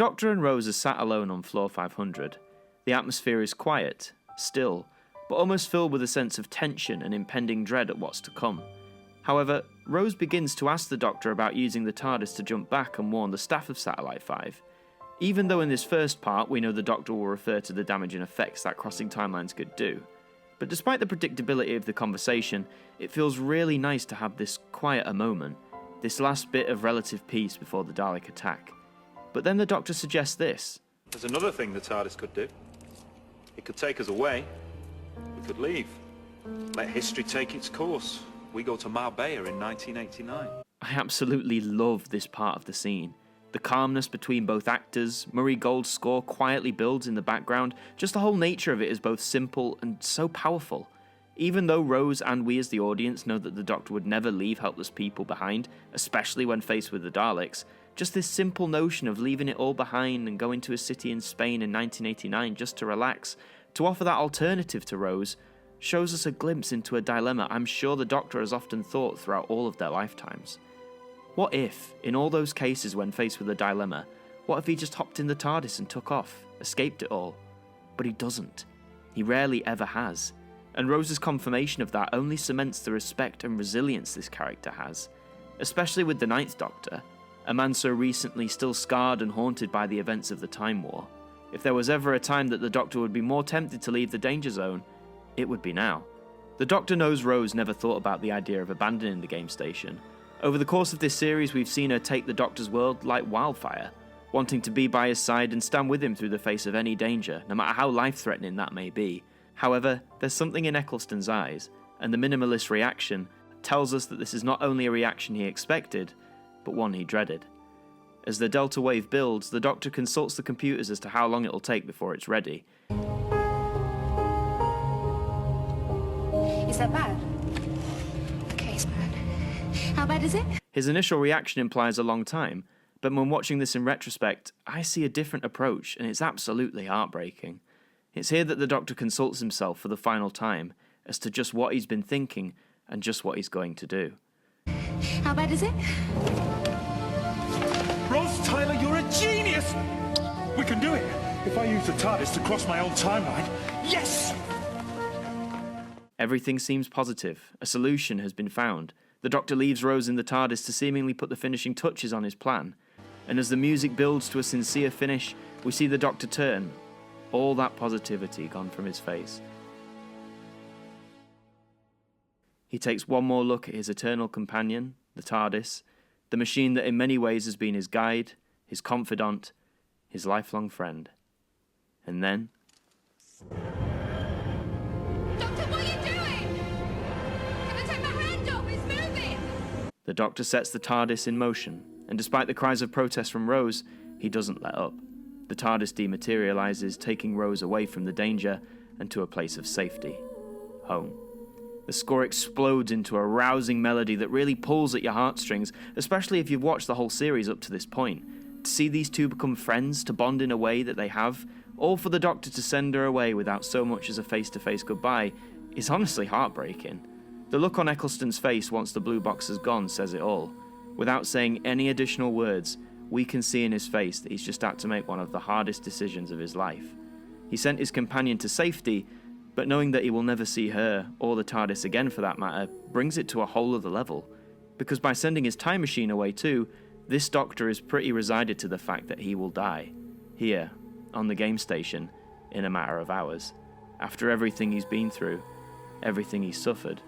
Doctor and Rose are sat alone on floor 500. The atmosphere is quiet, still, but almost filled with a sense of tension and impending dread at what's to come. However, Rose begins to ask the Doctor about using the TARDIS to jump back and warn the staff of Satellite 5. Even though in this first part we know the Doctor will refer to the damaging effects that crossing timelines could do. But despite the predictability of the conversation, it feels really nice to have this quieter moment, this last bit of relative peace before the Dalek attack. But then the Doctor suggests this. There's another thing the TARDIS could do. It could take us away. We could leave. Let history take its course. We go to Marbella in 1989. I absolutely love this part of the scene. The calmness between both actors, Murray Gold's score quietly builds in the background, just the whole nature of it is both simple and so powerful. Even though Rose and we as the audience know that the Doctor would never leave helpless people behind, especially when faced with the Daleks, just this simple notion of leaving it all behind and going to a city in Spain in 1989 just to relax, to offer that alternative to Rose, shows us a glimpse into a dilemma I'm sure the Doctor has often thought throughout all of their lifetimes. What if, in all those cases when faced with a dilemma, what if he just hopped in the TARDIS and took off, escaped it all? But he doesn't. He rarely ever has. And Rose's confirmation of that only cements the respect and resilience this character has, especially with the Ninth Doctor, a man so recently still scarred and haunted by the events of the Time War. If there was ever a time that the Doctor would be more tempted to leave the danger zone, it would be now. The Doctor knows Rose never thought about the idea of abandoning the game station. Over the course of this series, we've seen her take the Doctor's world like wildfire, wanting to be by his side and stand with him through the face of any danger, no matter how life-threatening that may be. However, there's something in Eccleston's eyes, and the minimalist reaction tells us that this is not only a reaction he expected, but one he dreaded. As the Delta Wave builds, the Doctor consults the computers as to how long it'll take before it's ready. Is that bad? Okay, it's bad. How bad is it? His initial reaction implies a long time, but when watching this in retrospect, I see a different approach, and it's absolutely heartbreaking. It's here that the Doctor consults himself for the final time as to just what he's been thinking and just what he's going to do. How bad is it? Rose Tyler, you're a genius! We can do it! If I use the TARDIS to cross my old timeline, yes! Everything seems positive. A solution has been found. The Doctor leaves Rose in the TARDIS to seemingly put the finishing touches on his plan. And as the music builds to a sincere finish, we see the Doctor turn. All that positivity gone from his face. He takes one more look at his eternal companion, the TARDIS, the machine that in many ways has been his guide, his confidant, his lifelong friend. And then... Doctor, what are you doing? Can I take my hand off? It's moving! The Doctor sets the TARDIS in motion, and despite the cries of protest from Rose, he doesn't let up. The TARDIS dematerializes, taking Rose away from the danger and to a place of safety. Home. The score explodes into a rousing melody that really pulls at your heartstrings, especially if you've watched the whole series up to this point. To see these two become friends, to bond in a way that they have, all for the Doctor to send her away without so much as a face-to-face goodbye, is honestly heartbreaking. The look on Eccleston's face once the blue box has gone says it all. Without saying any additional words, we can see in his face that he's just had to make one of the hardest decisions of his life. He sent his companion to safety, but knowing that he will never see her, or the TARDIS again for that matter, brings it to a whole other level. Because by sending his time machine away too, this Doctor is pretty resigned to the fact that he will die. Here, on the game station, in a matter of hours. After everything he's been through, everything he's suffered,